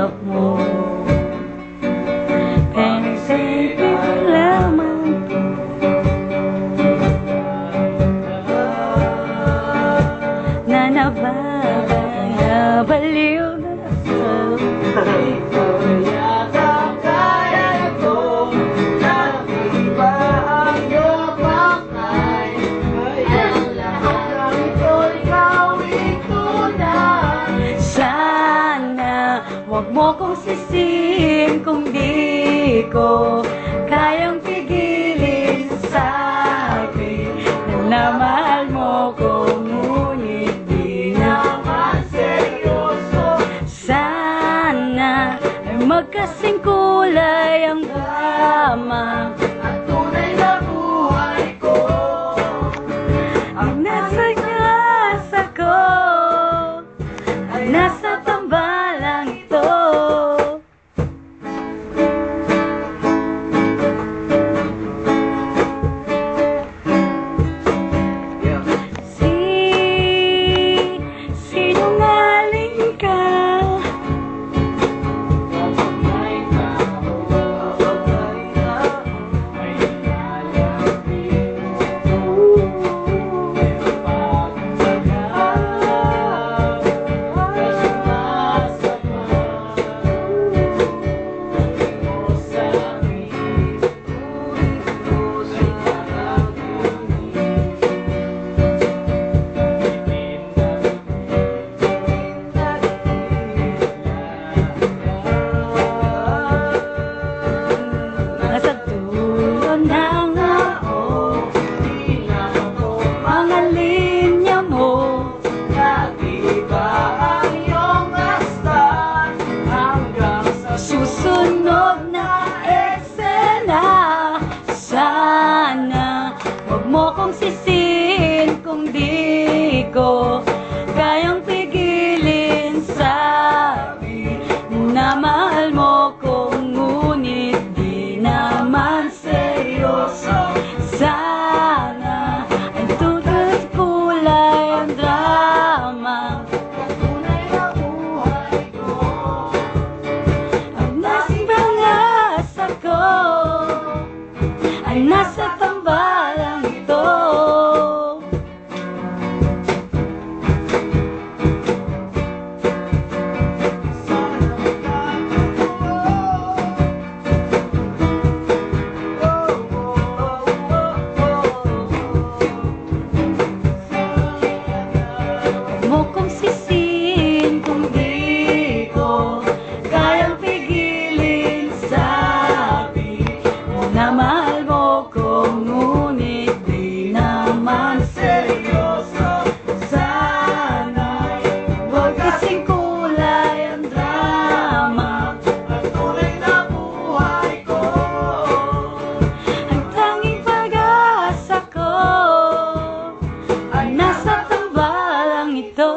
yakap mo. Pag-isipin lamang na nababaliw na ako. Ikaw yata kaya ko, nakiba ang iyong pakay. Kaya lahat ng ito'y gawin ko na. Sana wag mo kong sisihin kung di ko kayang pigilin sa akin na mahal mo ko, ngunit di naman seryoso. Sana ay magkasing kulay ang drama At tunay na buhay ko. ang nasa kasa ko, ang nasa tambalang ito. Sinungaling ka, nasa dulo ng mga linya mo. Nakiba ang iyong astan hanggang sa Susunod na eksena, sana wag mo kong sisihin kung di ko kayang pigilin. Sabi na mahal mo ko, ngunit di naman seryoso. Sana ay tutulad kulay ang drama tunay na buhay ko. ang nasa pangasa ko, ay nasa tambalang ito. Huwag mo kong sisihin kung di ko kayang pigilin. Sabi na mahal mo ko, ngunit di naman seryoso. Sana'y huwag kasing kulay ang drama At tunay na buhay ko. ang tanging pag-asa ko, ay nasa tambalang ito.